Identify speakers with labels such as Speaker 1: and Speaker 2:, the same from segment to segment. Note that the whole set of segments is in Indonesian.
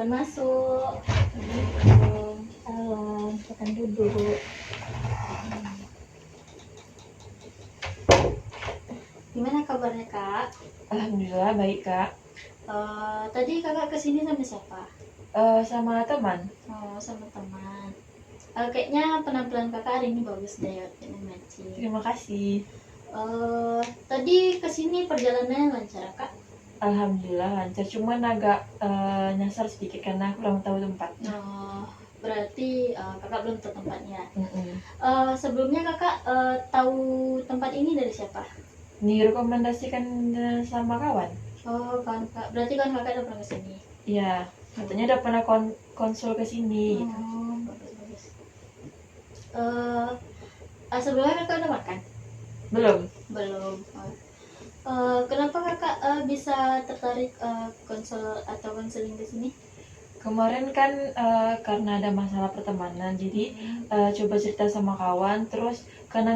Speaker 1: silakan masuk. Assalamualaikum. Salam, silakan duduk. Gimana kabarnya kak?
Speaker 2: Alhamdulillah baik kak.
Speaker 1: Tadi kakak kesini sama siapa?
Speaker 2: Sama teman.
Speaker 1: Oh, sama teman. Kayaknya penampilan kakak hari ini bagus deh, outfitnya matching.
Speaker 2: Terima kasih.
Speaker 1: Tadi kesini perjalanannya lancar kak?
Speaker 2: Alhamdulillah lancar, cuman agak nyasar sedikit karena aku kurang tahu tempatnya.
Speaker 1: Berarti kakak belum tahu tempatnya.
Speaker 2: Mm-mm.
Speaker 1: Sebelumnya kakak tahu tempat ini dari siapa?
Speaker 2: Direkomendasikan sama kawan.
Speaker 1: Oh, kan kak. Berarti kan kakak udah pernah kesini.
Speaker 2: Iya, katanya udah pernah konsul ke sini gitu.
Speaker 1: Oh, bagus. Sebelumnya kakak udah makan?
Speaker 2: Belum.
Speaker 1: Kenapa kakak bisa tertarik konseling ke sini?
Speaker 2: Kemarin kan karena ada masalah pertemanan, jadi coba cerita sama kawan, terus karena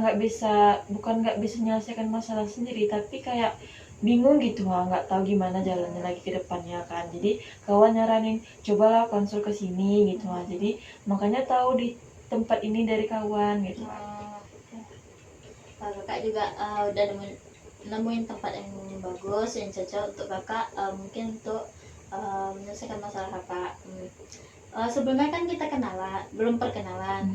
Speaker 2: bukan nggak bisa menyelesaikan masalah sendiri, tapi kayak bingung gitu, nggak tahu gimana jalannya lagi ke depannya kan. Jadi kawan nyaranin cobalah konsul ke sini gitu, jadi makanya tahu di tempat ini dari kawan gitu.
Speaker 1: Kakak juga udah nemuin tempat yang bagus, yang cocok untuk kakak, mungkin untuk menyelesaikan masalah kakak. Sebelumnya kan kita belum perkenalan.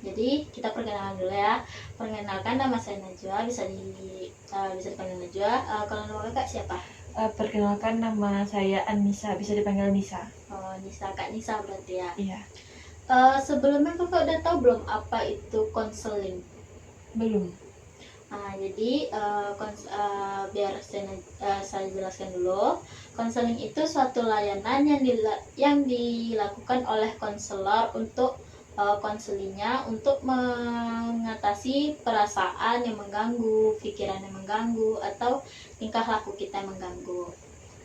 Speaker 1: Jadi kita perkenalan dulu ya. Perkenalkan, nama saya Najwa, bisa dipanggil Najwa. Kalau nama kakak siapa?
Speaker 2: Perkenalkan, nama saya Anissa, bisa dipanggil Nisa.
Speaker 1: Oh, Nisa, Kak Nisa berarti ya.
Speaker 2: Iya.
Speaker 1: Sebelumnya kakak udah tahu belum apa itu konseling?
Speaker 2: Belum.
Speaker 1: Jadi biar saya jelaskan dulu. Konseling itu suatu layanan yang dilakukan oleh konselor untuk konselingnya untuk mengatasi perasaan yang mengganggu, pikiran yang mengganggu, atau tingkah laku kita yang mengganggu.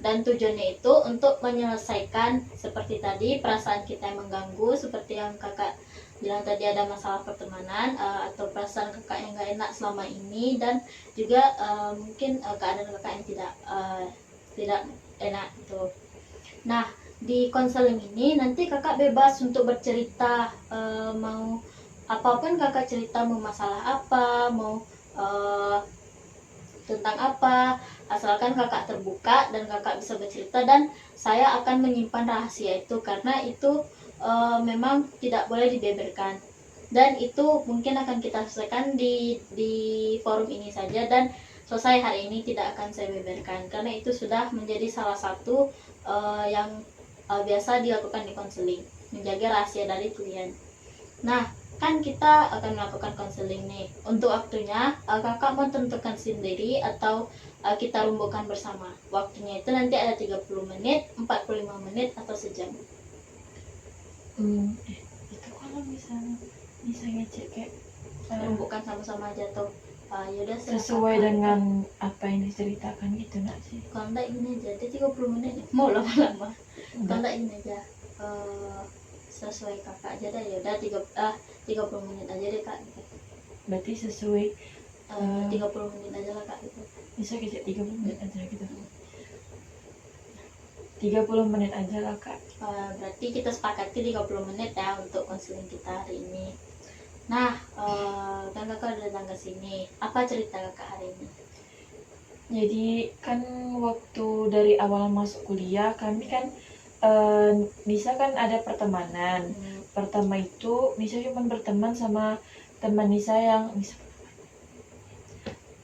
Speaker 1: Dan tujuannya itu untuk menyelesaikan seperti tadi perasaan kita yang mengganggu, seperti yang kakak bilang tadi, ada masalah pertemanan atau perasaan kakak yang gak enak selama ini, dan juga mungkin keadaan kakak yang tidak enak gitu. Nah, di konseling ini nanti kakak bebas untuk bercerita, mau apapun kakak cerita, mau masalah apa, mau tentang apa, asalkan kakak terbuka dan kakak bisa bercerita, dan saya akan menyimpan rahasia itu karena itu memang tidak boleh dibeberkan, dan itu mungkin akan kita selesaikan di forum ini saja, dan selesai hari ini, tidak akan saya beberkan karena itu sudah menjadi salah satu yang biasa dilakukan di konseling, menjaga rahasia dari klien. Nah, kan kita akan melakukan konseling nih. Untuk waktunya kakak mau tentukan sendiri atau kita rumbukan bersama? Waktunya itu nanti ada 30 menit, 45 menit, atau sejam.
Speaker 2: Itu kalau misalnya cek kayak
Speaker 1: Rumbukan sama-sama aja tuh. Yaudah,
Speaker 2: sesuai dengan apa yang diceritakan gitu nak sih.
Speaker 1: Kalau enggak ini aja, dia 30 menit mau lama-lama. Kalau enggak ini aja, sesuai kakak aja dah. Yaudah 30 menit aja deh kak.
Speaker 2: Berarti sesuai
Speaker 1: 30 menit aja lah kak gitu.
Speaker 2: bisa kita 30 menit aja gitu. 30 menit aja lah kak.
Speaker 1: Berarti kita sepakati 30 menit ya untuk konseling kita hari ini. Nah, kan kakak udah datang ke sini. Apa cerita kakak hari ini?
Speaker 2: Jadi kan waktu dari awal masuk kuliah kami kan Nisa kan ada pertemanan. Pertama itu Nisa cuma berteman sama teman Nisa yang Nisa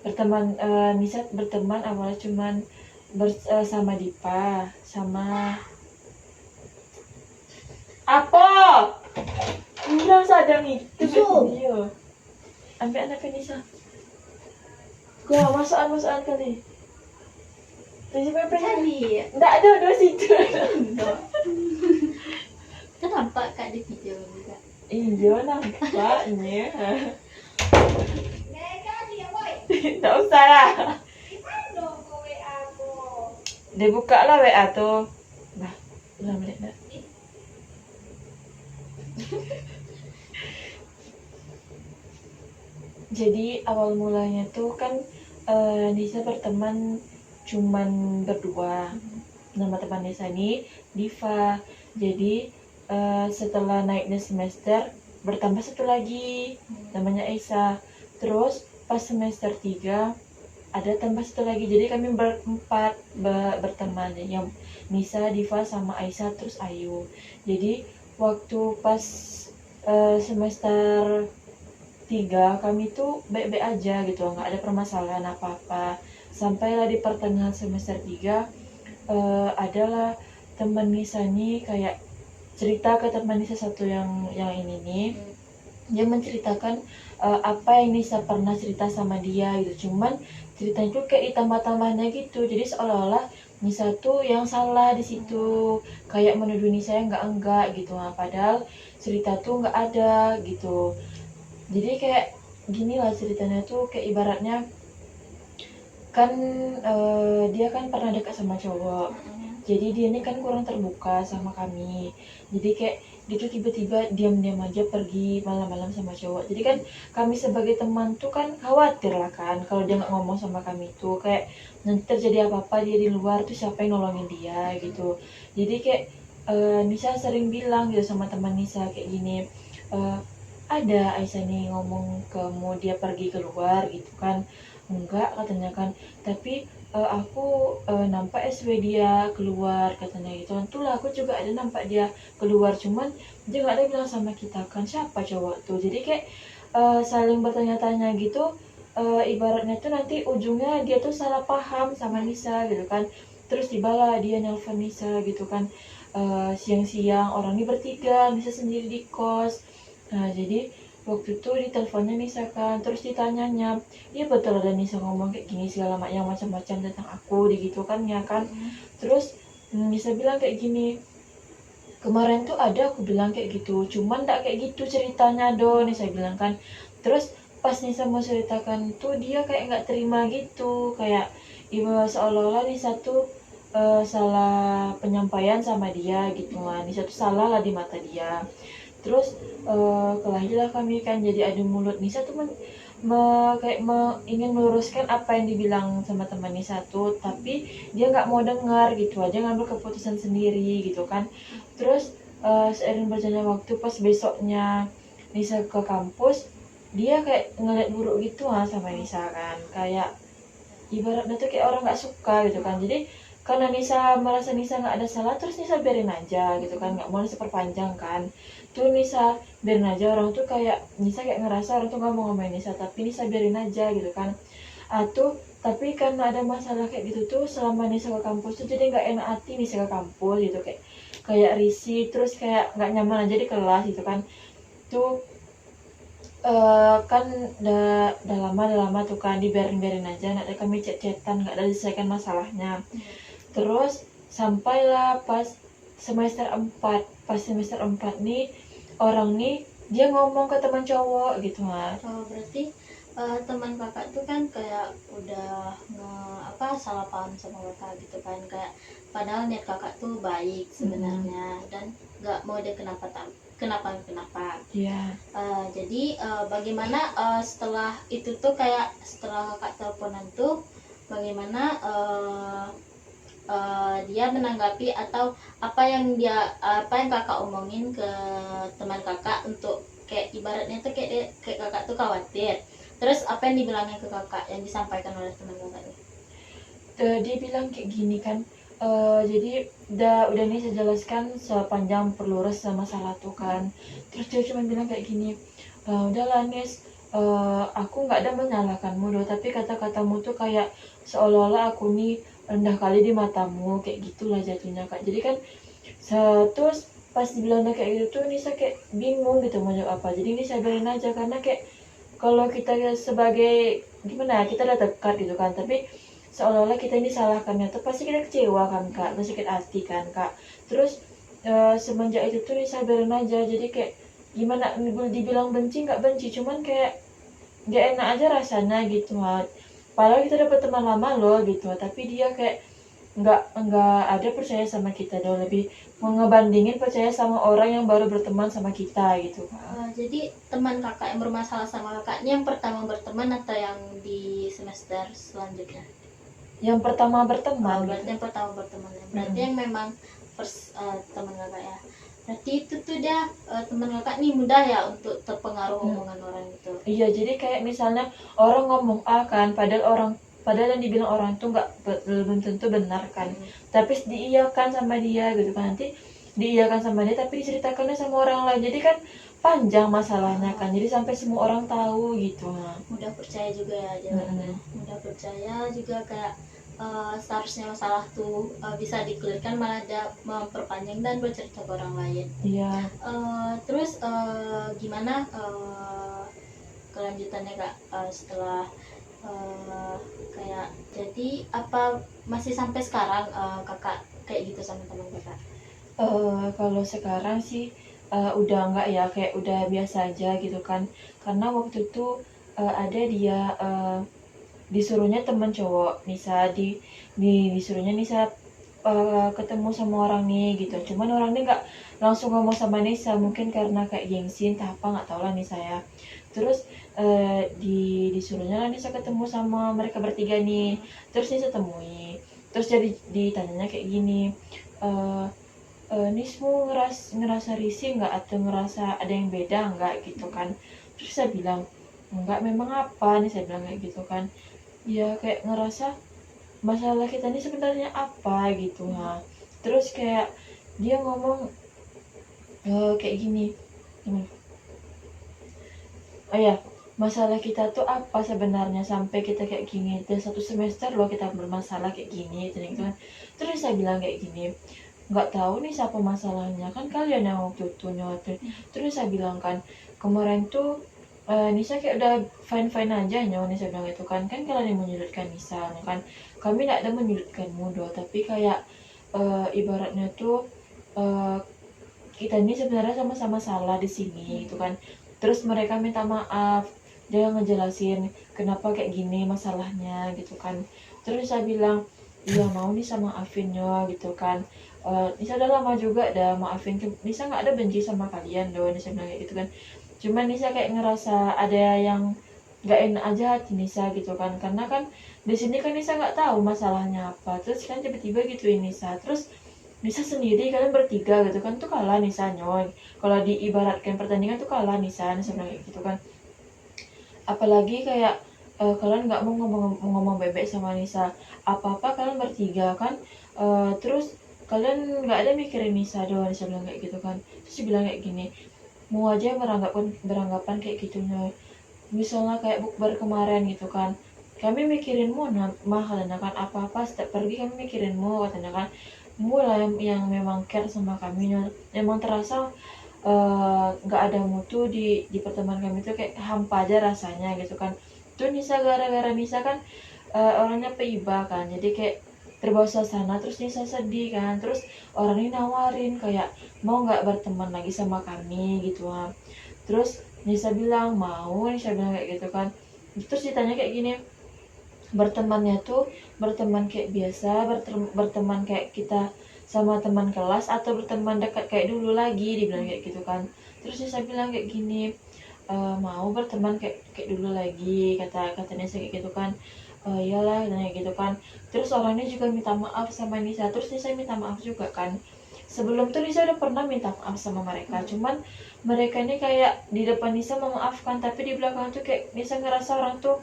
Speaker 2: berteman awalnya cuman sama Dipa, sama apa? Bilang sadang itu video. Ambil anak Nisa. Gua masakan kali. Tadi apa
Speaker 1: Tadi
Speaker 2: enggak ada dua situ.
Speaker 1: kenapa kak di video juga?
Speaker 2: Iya nampaknya. Tak usah lah. Dia buka lah WA tuh. Nah, udah menit dah. Jadi awal mulanya tuh kan Nisa berteman cuman berdua. Nama teman Nisa ini Diva. Jadi setelah naiknya semester bertambah satu lagi namanya Aisyah. Terus pas semester 3 ada tambah satu lagi, jadi kami berempat berteman, yang Nisa, Diva, sama Aisyah, terus Ayu. Jadi waktu pas semester 3 kami tuh baik-baik aja gitu, nggak ada permasalahan apa-apa. Sampailah di pertengahan semester 3 adalah teman Nisa nih kayak cerita ke teman Nisa satu yang ini nih, dia menceritakan apa yang Nisa pernah cerita sama dia gitu. Cuman ceritanya tuh kayak ditambah-tambahnya gitu, jadi seolah-olah Nisa tuh yang salah di situ, kayak menuduh Nisa yang enggak gitu. Nah, padahal cerita tuh nggak ada gitu. Jadi kayak gini lah ceritanya tuh, kayak ibaratnya kan dia kan pernah dekat sama cowok, jadi dia ini kan kurang terbuka sama kami. Jadi kayak dia tuh tiba-tiba diam-diam aja pergi malam-malam sama cowok. Jadi kan kami sebagai teman tuh kan khawatir lah kan kalau dia nggak ngomong sama kami tuh, kayak nanti terjadi apa-apa dia di luar tuh siapa yang nolongin dia gitu. Jadi kayak Nisa sering bilang gitu sama teman Nisa kayak gini, "Eh, ada Aisyah nih ngomong kamu dia pergi keluar gitu kan." "Enggak," katanya kan, "tapi aku nampak SW dia keluar," katanya gitu kan. "Itulah aku juga ada nampak dia keluar, cuman dia nggak ada bilang sama kita kan siapa cowok tuh." Jadi kayak saling bertanya-tanya gitu, ibaratnya tuh nanti ujungnya dia tuh salah paham sama Nisa gitu kan. Terus tibalah dia nelpon Nisa gitu kan, siang-siang, orang ini bertiga, Nisa sendiri di kos. Nah jadi waktu itu diteleponnya Nisa kan, terus ditanyanya, "Iya betul ada Nisa ngomong kayak gini segala yang macam-macam tentang aku," gitu kan ya kan. Terus Nisa bilang kayak gini, "Kemarin tuh ada aku bilang kayak gitu, cuman nggak kayak gitu ceritanya do," Nisa bilang kan. Terus pas Nisa mau ceritakan tuh dia kayak nggak terima gitu, kayak ibu seolah-olah Nisa tuh salah penyampaian sama dia gitu lah. Nisa tuh salah lah di mata dia. Terus kelahilah kami kan jadi adu mulut. Nisa tuh kayak ingin meluruskan apa yang dibilang sama teman Nisa tuh, tapi dia nggak mau dengar gitu aja, ngambil keputusan sendiri gitu kan. Terus seiring berjalannya waktu, pas besoknya Nisa ke kampus, dia kayak ngeliat buruk gitu lah sama Nisa kan, kayak ibaratnya tuh kayak orang nggak suka gitu kan. Jadi karena Nisa merasa Nisa nggak ada salah, terus Nisa biarin aja gitu kan, nggak mau Nisa perpanjang kan. Tuh Nisa biarin aja, orang tuh kayak Nisa kayak ngerasa orang tuh nggak mau ngomongin Nisa, tapi Nisa biarin aja gitu kan. Tapi karena ada masalah kayak gitu tuh, selama Nisa ke kampus tuh jadi nggak enak hati Nisa ke kampus gitu, kayak risih, terus kayak nggak nyaman aja di kelas gitu kan. Tuh kan udah lama tuh kan dibiarin aja, nak ada kami chat-chatan, nggak ada diselesaikan masalahnya. Terus sampailah pas semester 4 nih, orang nih dia ngomong ke teman cowok gitu kan.
Speaker 1: Oh, berarti teman kakak tuh kan kayak udah salah paham sama kakak gitu kan, kayak padahal niat kakak tuh baik sebenarnya, dan nggak mau dia kenapa.
Speaker 2: Iya.
Speaker 1: Jadi bagaimana setelah itu tuh, kayak setelah kakak teleponan tuh, bagaimana dia menanggapi, atau apa yang kakak omongin ke teman kakak, untuk kayak ibaratnya tuh kayak kakak tuh khawatir, terus apa yang dibilangnya ke kakak, yang disampaikan oleh teman kakak itu?
Speaker 2: Dia bilang kayak gini kan, jadi udah nih saya jelaskan sepanjang pelurus sama masalah tuh kan. Terus dia cuma bilang kayak gini, "Udahlah Nis, aku nggak ada menyalahkanmu doh, tapi kata-katamu tuh kayak seolah-olah aku nih rendah kali di matamu," kayak gitulah jatuhnya Kak. Jadi kan terus pas dibilangnya kayak gitu tuh Nisa kayak bingung gitu mau jawab apa. Jadi Nisa biarin aja, karena kayak kalau kita sebagai gimana ya, kita udah dekat gitu kan, tapi seolah-olah kita ini salahkannya tuh pasti kita kecewa kan Kak, terus sakit hati kan Kak. Terus semenjak itu tuh Nisa biarin aja, jadi kayak gimana, dibilang benci nggak benci, cuman kayak nggak enak aja rasanya gitu lah. Padahal kita dapat teman lama loh gitu, tapi dia kayak nggak ada percaya sama kita dong, lebih mau ngebandingin percaya sama orang yang baru berteman sama kita gitu kan.
Speaker 1: Jadi teman kakak yang bermasalah sama kakaknya yang pertama berteman, atau yang di semester selanjutnya?
Speaker 2: Yang pertama berteman
Speaker 1: Berarti
Speaker 2: gitu.
Speaker 1: yang pertama berteman ya. Berarti yang memang teman kakak ya. Berarti itu tuh dia teman kakak nih mudah ya untuk terpengaruh omongan orang itu.
Speaker 2: Iya, jadi kayak misalnya orang ngomong A kan, padahal yang dibilang orang tuh nggak belum tentu benar kan. Tapi diiyakan sama dia gitu kan, nanti diiyakan sama dia tapi diceritakannya sama orang lain. Jadi kan panjang masalahnya kan. Jadi sampai semua orang tahu gitu. Nah.
Speaker 1: Mudah percaya juga ya jalannya. Mudah percaya juga kayak seharusnya masalah tuh bisa dikelirkan, malah dia memperpanjang dan bercerita ke orang lain.
Speaker 2: Iya.
Speaker 1: Terus gimana kelanjutannya kak, setelah kayak jadi apa masih sampai sekarang kakak kayak gitu sama teman kakak?
Speaker 2: Kalau sekarang sih udah enggak ya, kayak udah biasa aja gitu kan. Karena waktu itu ada dia disuruhnya teman cowok Nisa disuruhnya Nisa ketemu sama orang nih gitu. Cuman orang ini nggak langsung ngomong sama Nisa, mungkin karena kayak gengsi entah apa, nggak tahu lah Nisa ya. Terus disuruhnya lah Nisa ketemu sama mereka bertiga nih. Terus Nisa temui, terus jadi ditanyanya kayak gini, Nismu ngerasa risih nggak atau ngerasa ada yang beda nggak gitu kan. Terus saya bilang enggak, memang apa nih, saya bilang kayak gitu kan. Ya kayak ngerasa masalah kita ini sebenarnya apa gitu. Nah, terus kayak dia ngomong kayak gini, gimana? Oh ya, masalah kita tuh apa sebenarnya sampai kita kayak gini, dan 1 semester loh kita bermasalah kayak gini gitu kan. Terus saya bilang kayak gini, nggak tahu nih siapa masalahnya, kan kalian yang waktu itu nyobain. Terus saya bilang kan, kemarin tuh Nisa kayak udah fine aja nyawa. Nisa bilang itu kan kalian yang menyudutkan Nisa kan, kami tidak ada menyudutkanmu doh, tapi kayak ibaratnya tuh kita ini sebenarnya sama-sama salah di sini gitu kan. Terus mereka minta maaf, dia ngejelasin kenapa kayak gini masalahnya gitu kan. Terus saya bilang iya mau nih sama maafinnya gitu kan. Nisa udah lama juga dah maafin, Nisa nggak ada benci sama kalian doh, Nisa bilang kayak gitu kan. Cuman Nisa kayak ngerasa ada yang nggak enak aja hati Nisa gitu kan, karena kan di sini kan Nisa nggak tahu masalahnya apa. Terus kan tiba-tiba gituin Nisa, terus Nisa sendiri kalian bertiga gitu kan tuh kalah Nisa nyoy. Kalau diibaratkan pertandingan tuh kalah Nisa bilang kayak gitu kan. Apalagi kayak kalian nggak mau ngomong bebek sama Nisa, apa-apa kalian bertiga kan. Terus kalian nggak ada mikirin Nisa doang, Nisa bilang kayak gitu kan. Terus dia bilang kayak gini, mau aja beranggapan kayak gitu nyoy. Misalnya kayak bukber kemarin gitu kan, kami mikirinmu mah katanya kan, apa-apa setiap pergi kami mikirinmu katanya kan. Mulai yang memang care sama kami, emang terasa nggak ada mutu di pertemuan kami tuh, kayak hampa aja rasanya gitu kan. Tuh Nisa gara-gara Nisa kan orangnya peiba kan, jadi kayak terbawa suasana, terus Nisa sedih kan. Terus orang ini nawarin kayak mau nggak berteman lagi sama kami gitu kan. Terus Nisa bilang mau, Nisa bilang kayak gitu kan. Terus ditanya kayak gini, bertemannya tuh berteman kayak biasa, berteman kayak kita sama teman kelas, atau berteman dekat kayak dulu lagi, dibilang kayak gitu kan. Terus saya bilang kayak gini, mau berteman kayak dulu lagi, katanya kayak gitu kan. Iyalah kayak gitu kan. Terus orangnya juga minta maaf sama Nisa, terus Nisa minta maaf juga kan. Sebelum tuh Nisa udah pernah minta maaf sama mereka, cuman mereka ini kayak di depan Nisa memaafkan, tapi di belakang tuh kayak Nisa ngerasa orang tuh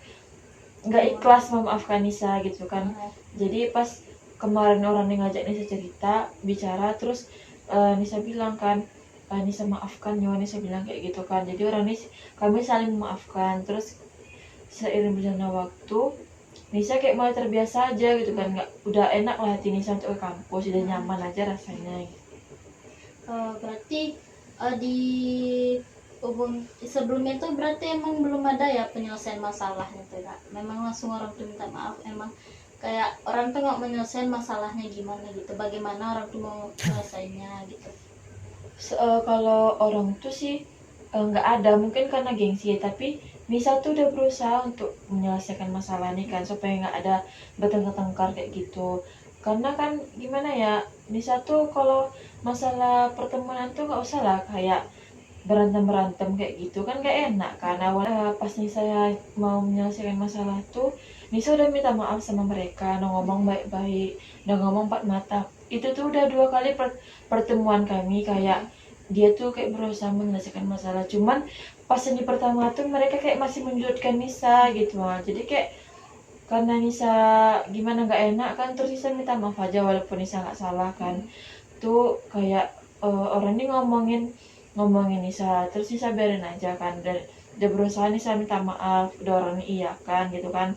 Speaker 2: nggak ikhlas memaafkan Nisa gitu kan. Jadi pas kemarin orang yang ngajak Nisa cerita bicara, terus Nisa bilang kan, Nisa maafkan ya, Nisa bilang kayak gitu kan. Jadi orang ini kami saling memaafkan. Terus seiring berjalannya waktu, Nisa kayak mulai terbiasa aja gitu kan, nggak, udah enak lah hati Nisa untuk ke kampus, udah nyaman aja rasanya gitu.
Speaker 1: Berarti di sebelumnya tuh berarti emang belum ada ya penyelesaian masalahnya tuh kak, memang langsung orang tuh minta maaf, emang kayak orang tuh nggak menyelesaikan masalahnya gimana gitu, bagaimana orang tuh mau menyelesainya gitu.
Speaker 2: Kalau orang tuh sih nggak ada, mungkin karena gengsi ya, tapi Nisa tuh udah berusaha untuk menyelesaikan masalah ini kan, supaya nggak ada bertengkar kayak gitu. Karena kan gimana ya, Nisa tuh kalau masalah pertemanan tuh nggak usah lah kayak berantem kayak gitu kan, gak enak kan. Awalnya pas Nisa mau menyelesaikan masalah tuh, Nisa udah minta maaf sama mereka, udah ngomong baik-baik, udah ngomong empat mata, itu tuh udah 2 kali pertemuan kami, kayak dia tuh kayak berusaha menyelesaikan masalah, cuman pas yang di pertama tuh mereka kayak masih menyudutkan Nisa gitu lah. Jadi kayak karena Nisa gimana nggak enak kan, terus Nisa minta maaf aja walaupun Nisa nggak salah kan. Tuh kayak orang ini ngomongin Nisa, terus Nisa biarin aja kan, dan dia berusaha Nisa minta maaf, udah orang ini iya kan gitu kan.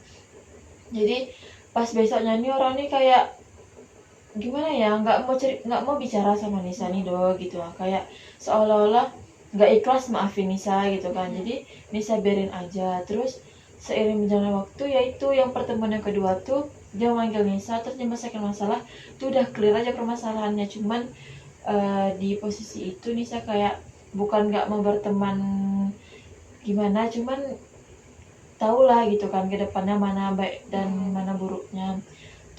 Speaker 2: Jadi pas besoknya nih orang ini kayak gimana ya, nggak mau bicara sama Nisa nih do gitu lah, kayak seolah-olah nggak ikhlas maafin Nisa gitu kan. Jadi Nisa biarin aja. Terus seiring berjalannya waktu, yaitu yang pertemuan yang kedua tuh dia manggil Nisa, terus dia menyelesaikan masalah tuh, udah clear aja permasalahannya. Cuman di posisi itu Nisa kayak bukan nggak mau berteman gimana, cuman tau lah gitu kan ke depannya mana baik dan mana buruknya.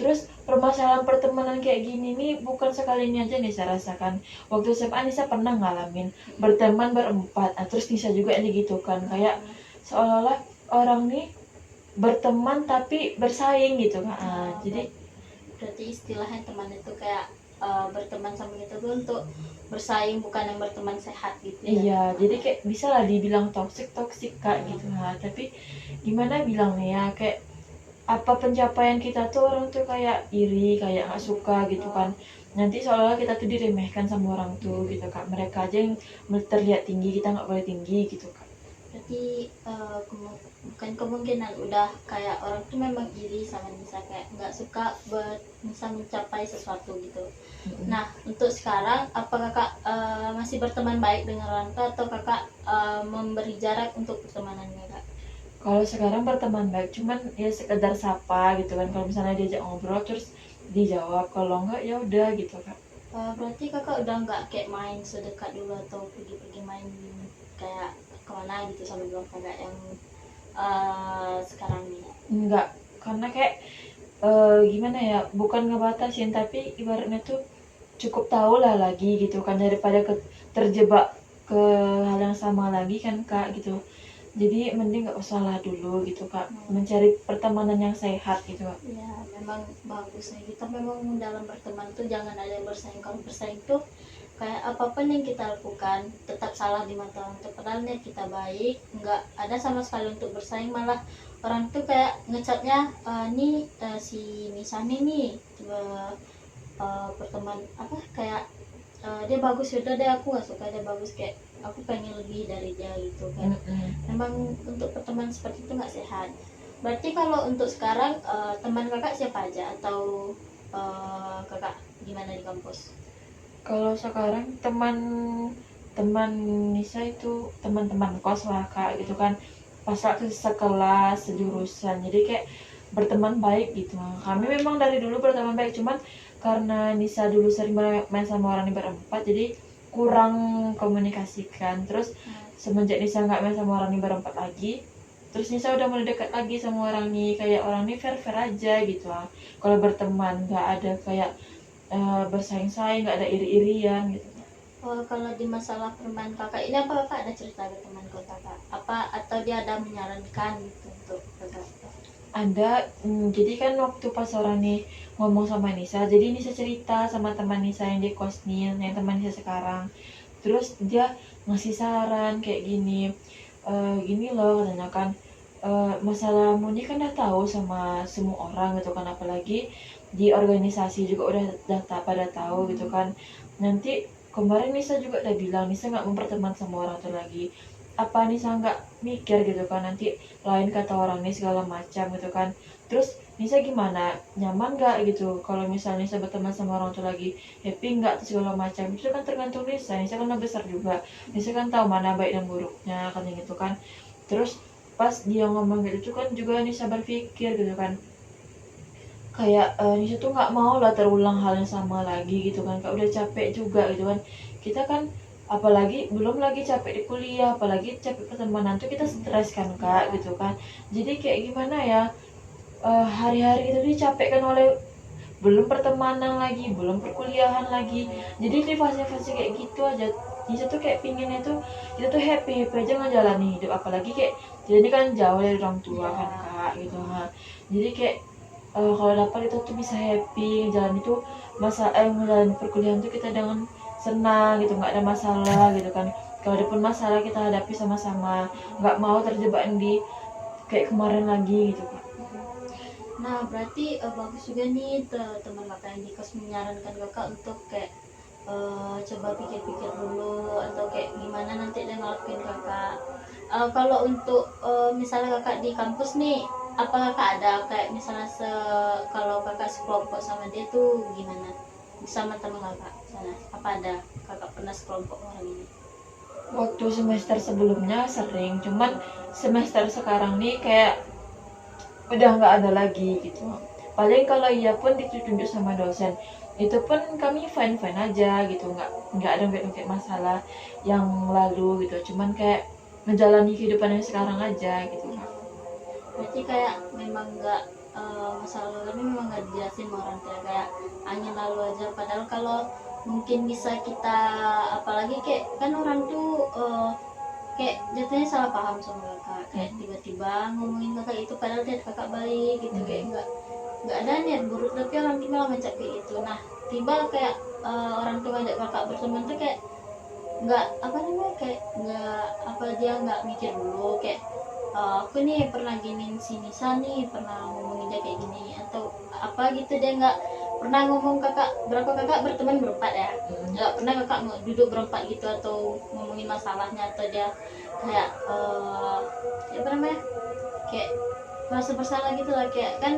Speaker 2: Terus permasalahan pertemanan kayak gini nih bukan sekali ini aja Nisa rasakan. Waktu SMA Nisa pernah ngalamin berteman berempat. Nah, terus Nisa juga ini gitu kan, kayak seolah-olah orang nih berteman tapi bersaing gitu kan. Jadi
Speaker 1: berarti istilahnya teman itu kayak berteman sama kita tuh untuk bersaing, bukan yang berteman sehat gitu ya.
Speaker 2: iya, jadi kayak bisa lah dibilang toksik kak gitu lah. Tapi gimana bilangnya ya, kayak apa pencapaian kita tuh orang tuh kayak iri, kayak nggak suka gitu kan. Nanti seolah-olah kita tuh diremehkan sama orang tuh gitu kan. Mereka aja yang terlihat tinggi, kita nggak boleh tinggi gitu kan.
Speaker 1: Berarti bukan kemungkinan udah kayak orang tuh memang iri sama Nisa, kayak nggak suka Nisa mencapai sesuatu gitu. Nah, untuk sekarang apa kakak masih berteman baik dengan orang tua, atau kakak memberi jarak untuk pertemanannya kak?
Speaker 2: Kalau sekarang berteman baik, cuman ya sekedar sapa gitu kan. Kalau misalnya diajak ngobrol terus dijawab, kalau enggak ya udah gitu kan.
Speaker 1: Berarti kakak udah nggak kayak main sedekat dulu, atau pergi-pergi main kayak kemana gitu sama dua kakak yang sekarang ini?
Speaker 2: Enggak, karena kayak gimana ya, bukan ngebatasin, tapi ibaratnya tuh cukup tahu lah lagi gitu kan, daripada terjebak ke hal yang sama lagi kan kak gitu. Jadi mending nggak usah lah dulu gitu kak, mencari pertemanan yang sehat gitu kak.
Speaker 1: Ya memang bagusnya kita memang dalam berteman tuh jangan ada yang bersaing. Kalau bersaing tuh kayak apapun yang kita lakukan tetap salah di mata orang tuh, padahal niat kita baik, nggak ada sama sekali untuk bersaing. Malah orang tuh kayak ngecatnya nih si Misani nih berteman apa kayak dia bagus, yaudah deh aku nggak suka dia bagus, kayak aku pengen lebih dari dia gitu kan. Memang untuk pertemanan seperti itu nggak sehat. Berarti kalau untuk sekarang teman kakak siapa aja, atau kakak gimana di kampus?
Speaker 2: Kalau sekarang teman Nisa itu teman-teman kos lah kak gitu kan, pas waktu sekelas sejurusan, jadi kayak berteman baik gitu. Kami memang dari dulu berteman baik, cuman karena Nisa dulu sering main sama orang ini berempat, jadi kurang komunikasikan. Terus semenjak Nisa nggak main sama orang ini berempat lagi, terus Nisa udah mulai dekat lagi sama orang ini, kayak orang ini fair aja gitu lah. Kalau berteman nggak ada kayak bersaing-saing, nggak ada iri-irian gitu.
Speaker 1: Kalau di masalah permainan kakak ini, apa kakak ada cerita ke teman kakak apa, atau dia ada menyarankan gitu untuk kakak?
Speaker 2: Ada, jadi kan waktu pas orang nih ngomong sama Nisa, jadi Nisa cerita sama teman Nisa yang di kos nih, yang teman Nisa sekarang. Terus dia ngasih saran kayak gini, gini loh katanya kan, masalahmu ini kan udah tahu sama semua orang gitu kan, apalagi di organisasi juga udah pada tahu gitu kan. Nanti kemarin Nisa juga udah bilang Nisa nggak memperteman sama orang tuh lagi. Apa Nisa nggak mikir gitu kan, nanti lain kata orang ini segala macam gitu kan. Terus Nisa gimana, nyaman nggak gitu kalau misalnya Nisa berteman sama orang tuh lagi, happy nggak segala macam. Itu kan tergantung Nisa kan udah besar juga, Nisa kan tahu mana baik dan buruknya kan gitu kan. Terus pas dia ngomong gitu kan juga Nisa berpikir gitu kan, kayak Nisa tuh nggak mau lah terulang hal yang sama lagi gitu kan, kayak udah capek juga gitu kan. Kita kan apalagi belum lagi capek di kuliah, apalagi capek pertemanan tuh kita stres kan kak gitu kan. Jadi kayak gimana ya, hari-hari kita dicapekkan oleh belum pertemanan lagi, belum perkuliahan lagi. Jadi di fase-fase kayak gitu aja Nisa tuh kayak pinginnya tuh kita tuh happy aja ngejalani hidup, apalagi kayak jadi ini kan jauh dari orang tua kan kak gitu. Jadi kayak kalau dapat itu tuh bisa happy jalan itu menjalani perkuliahan tuh kita dengan senang gitu, nggak ada masalah gitu kan. Kalau ada pun masalah kita hadapi sama-sama, nggak mau terjebak di kayak kemarin lagi gitu kak.
Speaker 1: Nah, berarti bagus juga nih teman kakak yang di kos menyarankan kakak untuk kayak coba pikir-pikir dulu atau kayak gimana nanti dia ngelakuin kakak. Kalau untuk misalnya kakak di kampus nih, apa kakak ada kayak misalnya kalau kakak sekelompok sama dia tuh gimana? Sama teman kakak sana, apa ada kakak pernah sekelompok orang ini?
Speaker 2: Waktu semester sebelumnya sering, cuman semester sekarang nih kayak udah nggak ada lagi gitu. Paling kalau iya pun ditunjuk sama dosen, itu pun kami fine fine aja gitu, nggak ada nggak masalah yang lalu gitu, cuman kayak menjalani kehidupan yang sekarang aja gitu kak.
Speaker 1: Berarti kayak memang nggak masa lalu kami memang nggak dijelasin sama orang tua, kayak hanya lalu aja. Padahal kalau mungkin bisa kita, apalagi kayak kan orang tuh kayak jatuhnya salah paham sama kakak, kayak tiba-tiba ngomongin kakak itu padahal dia kakak baik gitu, kayak nggak ada niat buruk tapi orang tua malah mencap kayak itu. Nah, tiba kayak orang tua ngajak kakak berteman tuh kayak nggak apa namanya, kayak nggak apa, dia nggak mikir dulu kayak aku nih pernah giniin si Nisa nih, pernah ngomongin dia kayak gini atau apa gitu. Dia nggak pernah ngomong kakak, berapa kakak berteman berempat ya, nggak pernah kakak duduk berempat gitu atau ngomongin masalahnya, atau dia kayak apa namanya, kayak merasa bersalah gitu lah, kayak kan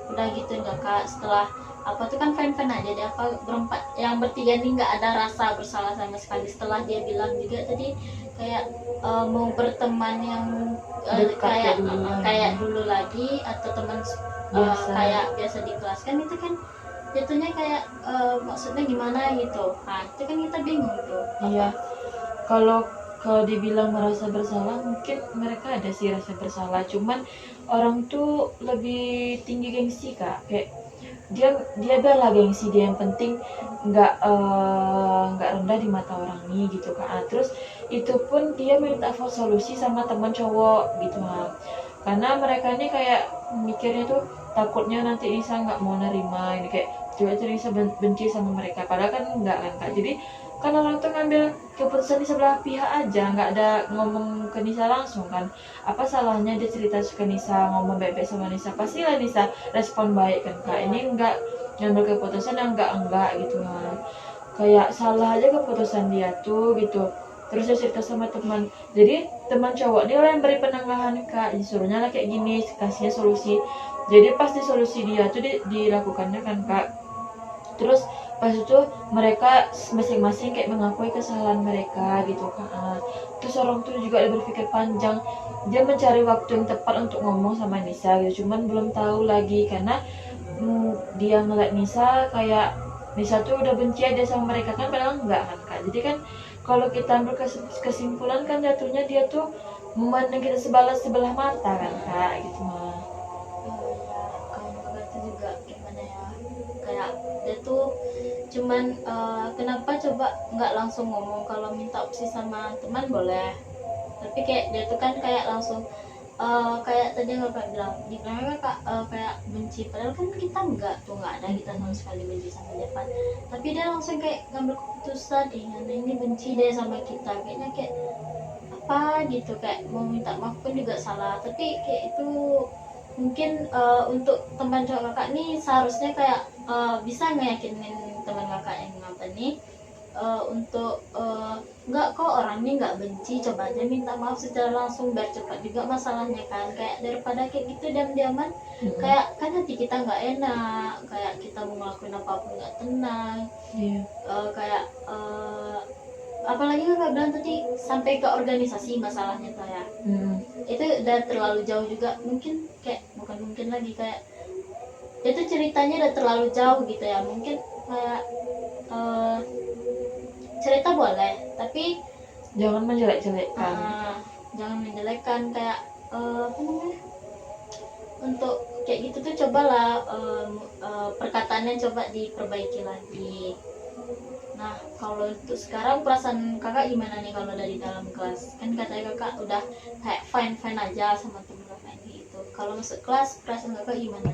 Speaker 1: udah gituin kakak setelah apa tuh kan fan aja deh, apa berempat yang bertiga nih nggak ada rasa bersalah sama sekali. Setelah dia bilang juga tadi kayak mau berteman yang
Speaker 2: Dekat
Speaker 1: kayak
Speaker 2: dulu
Speaker 1: kayak dulu lagi, atau teman
Speaker 2: biasa.
Speaker 1: kayak biasa di kelas, kan itu kan jatuhnya kayak maksudnya gimana gitu. Nah, itu kan kita bingung tuh
Speaker 2: Iya,
Speaker 1: apa.
Speaker 2: kalau dibilang merasa bersalah, mungkin mereka ada sih rasa bersalah, cuman orang tuh lebih tinggi gengsi kak, kayak dia dia biarlah gengsi dia, yang penting nggak rendah di mata orang nih gitu kak. Terus itu pun dia minta solusi sama teman cowok gitu kak, karena mereka ini kayak mikirnya tuh takutnya nanti Nisa nggak mau nerima ini, kayak juga Nisa benci sama mereka, padahal kan enggak kan kak. Jadi kan orang tuh ngambil keputusan di sebelah pihak aja, nggak ada ngomong ke Nisa langsung kan. Apa salahnya dia cerita ke Nisa, ngomong baik-baik sama Nisa, pastilah Nisa respon baik kan kak. Ini nggak ngambil keputusan yang enggak gitu kan, kayak salah aja keputusan dia tuh gitu. Terus dia cerita sama teman, jadi teman cowok ini orang yang beri penenggahan kak, disuruhnya lah kayak gini, kasihnya solusi. Jadi pas di solusi dia tuh dilakukannya kan kak. Terus pas itu mereka masing-masing kayak mengakui kesalahan mereka gitu kan. Terus orang tuh juga berpikir panjang, dia mencari waktu yang tepat untuk ngomong sama Nisa gitu, cuman belum tahu lagi karena dia ngeliat Nisa kayak Nisa tuh udah benci aja sama mereka kan, padahal enggak kan kak. Jadi kan kalau kita ambil kesimpulan kan jatuhnya dia tuh memandang kita sebelah mata kan kak gitu mah.
Speaker 1: Kalau kakak itu juga gimana ya, kayak dia tuh cuman kenapa coba nggak langsung ngomong, kalau minta opsi sama teman boleh, tapi kayak dia tuh kan kayak langsung kayak tadi nggak bilang di belakang kak kayak benci, padahal kan kita nggak ada kita sama sekali benci sama dia kan. Tapi dia langsung kayak ngambil keputusan ini benci deh sama kita, kayaknya kayak apa gitu, kayak mau minta maaf pun juga salah. Tapi kayak itu mungkin untuk teman cowok kakak nih seharusnya kayak bisa ngeyakinin teman kakak yang apa nih untuk nggak kok orangnya nggak benci, coba aja minta maaf secara langsung biar cepat juga masalahnya kan, kayak daripada kayak gitu diam-diaman. Kayak kan hati kita nggak enak, kayak kita mau ngelakuin apapun nggak tenang.
Speaker 2: Iya.
Speaker 1: Kayak apalagi kakak bilang tadi sampai ke organisasi masalahnya tuh ya, itu udah terlalu jauh juga, mungkin kayak bukan mungkin lagi, kayak itu ceritanya udah terlalu jauh gitu ya. Mungkin kayak cerita boleh tapi
Speaker 2: Jangan menjelek-jelekkan.
Speaker 1: jangan menjelekkan, kayak apa namanya, untuk kayak gitu tuh cobalah perkataannya coba diperbaiki lagi. Nah, kalau untuk sekarang perasaan kakak gimana nih kalau dari dalam kelas? Kan katanya kakak udah kayak fine aja sama temen kakak gitu. Kalau masuk kelas perasaan kakak gimana?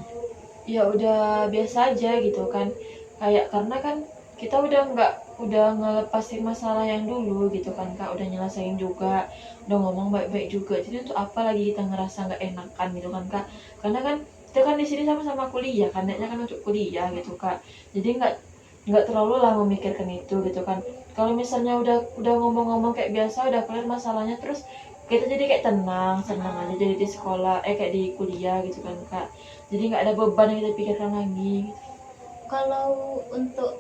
Speaker 2: ya udah biasa aja gitu kan, kayak karena kan kita udah ngelepasin masalah yang dulu gitu kan kak, udah nyelesain juga, udah ngomong baik-baik juga, jadi untuk apa lagi kita ngerasa nggak enakan gitu kan kak, karena kan kita kan di sini sama-sama kuliah kan, niatnya kan untuk kuliah gitu kak, jadi nggak terlalu lah memikirkan itu gitu kan. Kalau misalnya udah ngomong-ngomong kayak biasa, udah kelar masalahnya, terus kita jadi kayak tenang senang aja jadi di sekolah, kayak di kuliah gitu kan kak, jadi nggak ada beban yang kita pikirkan lagi gitu.
Speaker 1: Kalau untuk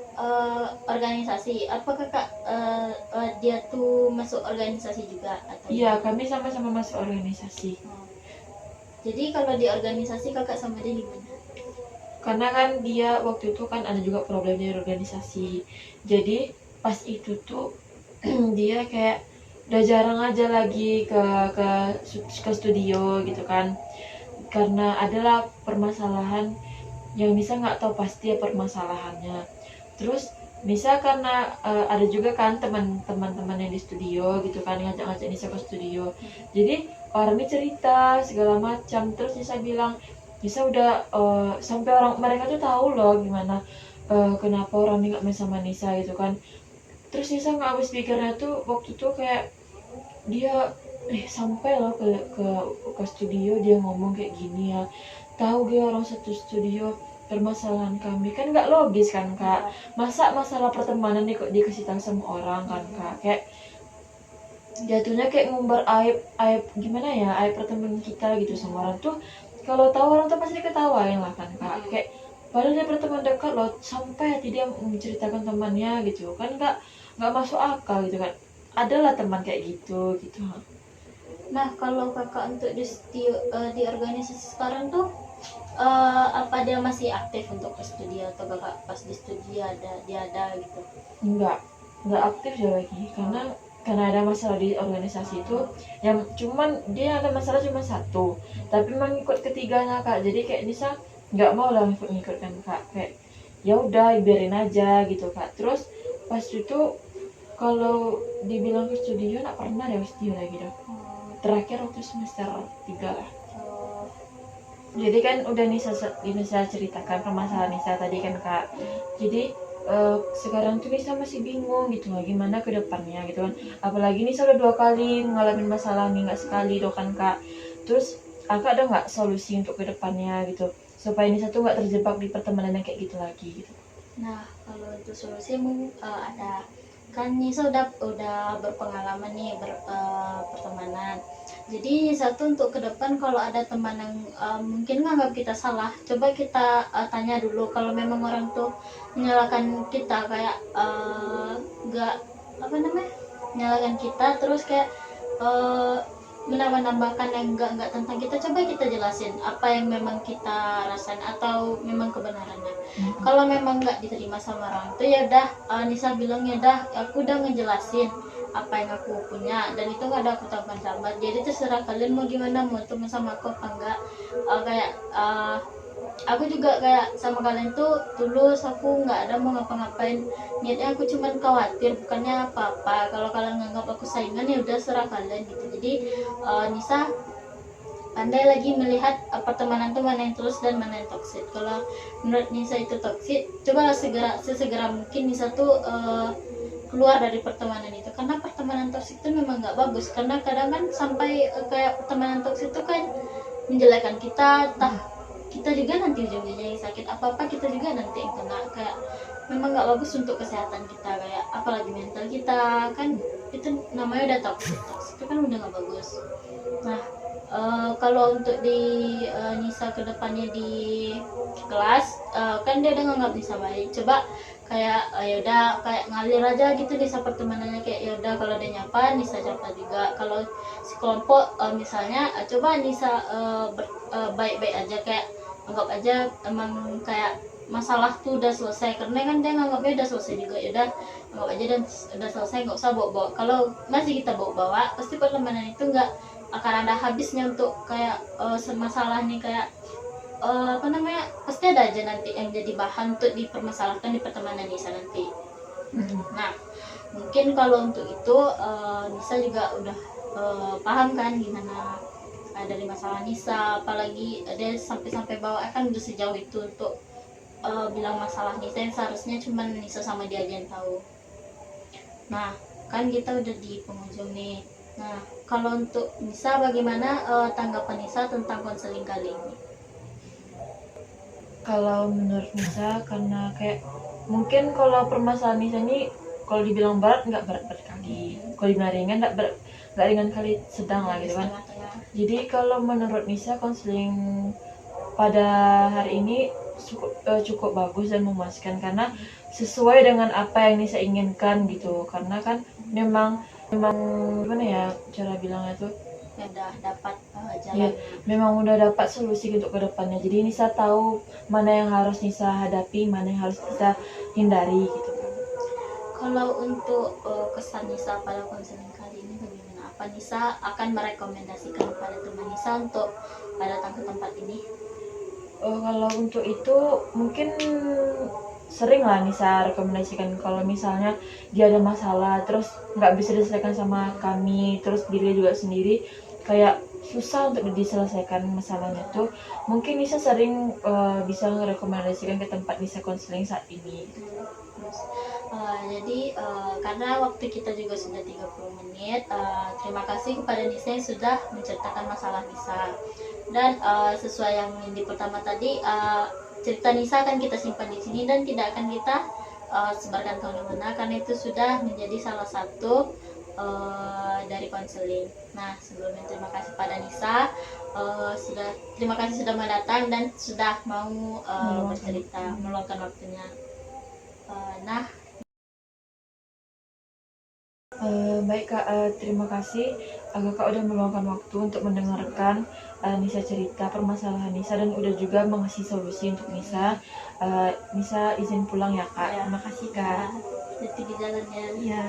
Speaker 1: organisasi, apakah kak dia tuh masuk organisasi juga atau
Speaker 2: Iya,
Speaker 1: gimana?
Speaker 2: kami sama-sama masuk organisasi.
Speaker 1: Oh. Jadi kalau di organisasi kakak sama dia gimana?
Speaker 2: Karena kan dia waktu itu kan ada juga problem di organisasi. Jadi pas itu tuh dia kayak udah jarang aja lagi ke studio gitu kan. Karena adalah permasalahan yang Nisa nggak tahu pasti ya permasalahannya. Terus Nisa karena ada juga kan teman-teman yang di studio gitu kan, ngajak-ngajak Nisa ke studio. Jadi orang ini cerita segala macam, terus Nisa bilang Nisa udah sampai orang mereka tuh tahu loh gimana kenapa orang ini nggak main sama Nisa gitu kan. Terus Nisa nggak habis pikirnya tuh waktu itu kayak dia sampai loh ke studio dia ngomong kayak gini ya, tahu dia orang satu studio permasalahan kami, kan nggak logis kan kak, masa masalah pertemanan nih kok dikasih tahu sama orang kan kak, kayak jatuhnya kayak ngumbar aib gimana ya, aib pertemanan kita gitu sama orang tuh, kalau tahu orang tuh pasti diketawain lah kan kak, kayak padahal dia berteman dekat loh, sampai hati dia menceritakan temannya gitu kan, nggak masuk akal gitu kan, adalah teman kayak gitu gitu.
Speaker 1: Nah, kalau kakak untuk di organisasi sekarang tuh apa dia masih aktif untuk ke studi atau kakak pas di studi dia ada gitu?
Speaker 2: nggak aktif ya lagi, karena ada masalah di organisasi itu, yang cuman dia ada masalah cuma satu, tapi mengikut ketiganya kak, jadi kayak Nisa nggak mau lah ngikut kan kak, kayak ya udah biarin aja gitu kak. Terus pas itu kalau dibilang ke studio nggak pernah deh studio lagi dah, terakhir waktu semester 3 lah.
Speaker 1: Oh,
Speaker 2: Jadi kan udah Nisa ceritakan permasalahan Nisa tadi kan kak, jadi sekarang tuh Nisa masih bingung gitu lah gimana ke depannya gitu kan, apalagi Nisa udah 2 kali ngalamin masalah nih, nggak sekali doh kan kak. Terus kakak ada nggak solusi untuk ke depannya gitu, supaya Nisa tuh nggak terjebak di pertemanan yang kayak gitu lagi gitu.
Speaker 1: nah kalau itu solusi ada, kan Nisa udah berpengalaman nih pertemanan. Jadi satu untuk ke depan kalau ada teman yang mungkin nganggap kita salah, coba kita tanya dulu. Kalau memang orang tuh menyalahkan kita kayak nggak apa namanya, menyalahkan kita terus kayak eh, menambahkan yang enggak tentang kita, coba kita jelasin apa yang memang kita rasain atau memang kebenarannya. Kalau memang nggak diterima sama orang itu ya udah, Nisa bilang ya udah aku udah ngejelasin apa yang aku punya dan itu nggak ada aku tambahkan tambah, jadi terserah kalian mau gimana, mau teman sama aku apa enggak. Kayak aku juga kayak sama kalian tuh tulus, aku nggak ada mau ngapa-ngapain, niatnya aku cuman khawatir bukannya apa-apa. Kalau kalian nganggap aku saingan ya udah serah kalian gitu. Jadi Nisa pandai lagi melihat pertemanan tuh mana yang tulus dan mana yang toksik. Kalau menurut Nisa itu toksik, coba sesegera mungkin Nisa tuh keluar dari pertemanan itu, karena pertemanan toksik itu memang nggak bagus, karena kadang kan sampai kayak pertemanan toksik itu kan menjelekan kita, kita juga nanti ujung-ujungnya yang sakit apa-apa, kita juga nanti yang kena, kayak memang nggak bagus untuk kesehatan kita, kayak apalagi mental kita kan, itu namanya udah toxic itu kan udah nggak bagus. Nah kalau untuk di Nisa kedepannya di kelas, kan dia udah nganggap Nisa baik, coba kayak ya udah kayak ngalir aja gitu Nisa pertemanannya, kayak ya udah kalau dia nyapa Nisa nyapa juga, kalau sekelompok misalnya coba Nisa baik-baik aja, kayak anggap aja emang kayak masalah tuh udah selesai, karena kan dia nganggapnya udah selesai juga, ya udah anggap aja dan udah selesai, nggak usah bawa-bawa. Kalau masih kita bawa-bawa pasti pertemanan itu nggak akan ada habisnya, untuk kayak masalah nih kayak apa namanya, pasti ada aja nanti yang jadi bahan untuk dipermasalahkan di pertemanan Nisa nanti. Nah mungkin kalau untuk itu Nisa juga udah paham kan gimana dari masalah Nisa, apalagi dia sampai bawa kan udah sejauh itu untuk bilang masalah Nisa yang seharusnya cuma Nisa sama dia aja yang tahu. Nah, kan kita udah di penghujung nih. Nah, kalau untuk Nisa, bagaimana tanggapan Nisa tentang konseling kali ini?
Speaker 2: Kalau menurut Nisa, karena kayak mungkin kalau permasalahan Nisa ini kalau dibilang berat nggak berat-berat kali, kalau dibilang ringan nggak ringan kali, sedang lah gitu kan.
Speaker 1: Setengah-tengah.
Speaker 2: Jadi kalau menurut Nisa, konseling pada hari ini cukup bagus dan memuaskan karena sesuai dengan apa yang Nisa inginkan gitu. Karena kan memang gimana ya cara bilangnya tuh,
Speaker 1: Udah dapat
Speaker 2: ya,
Speaker 1: jalan.
Speaker 2: memang udah dapat solusi untuk kedepannya. Jadi Nisa tahu mana yang harus Nisa hadapi, mana yang harus Nisa hindari gitu.
Speaker 1: Kalau untuk kesan Nisa pada konseling kali ini bagaimana? Apa Nisa akan merekomendasikan kepada teman Nisa untuk datang ke tempat ini?
Speaker 2: Kalau untuk itu mungkin sering lah Nisa rekomendasikan kalau misalnya dia ada masalah terus nggak bisa diselesaikan sama kami, terus diri juga sendiri kayak susah untuk diselesaikan masalahnya tuh, mungkin Nisa sering bisa merekomendasikan ke tempat Nisa konseling saat ini.
Speaker 1: Jadi karena waktu kita juga sudah 30 menit, terima kasih kepada Nisa yang sudah menceritakan masalah Nisa. Dan sesuai yang di pertama tadi, cerita Nisa akan kita simpan di sini dan tidak akan kita sebarkan kemana-mana karena itu sudah menjadi salah satu dari konseling. Nah, sebelumnya terima kasih pada Nisa, terima kasih sudah mau datang dan sudah mau bercerita, meluangkan waktunya. Nah,
Speaker 2: baik Kak, terima kasih Kakak udah meluangkan waktu untuk mendengarkan Nisa cerita permasalahan Nisa dan udah juga mengasih solusi untuk Nisa. Nisa izin pulang ya Kak.
Speaker 1: Ya.
Speaker 2: Terima kasih Kak.
Speaker 1: hati di jalan ya.
Speaker 2: Iya.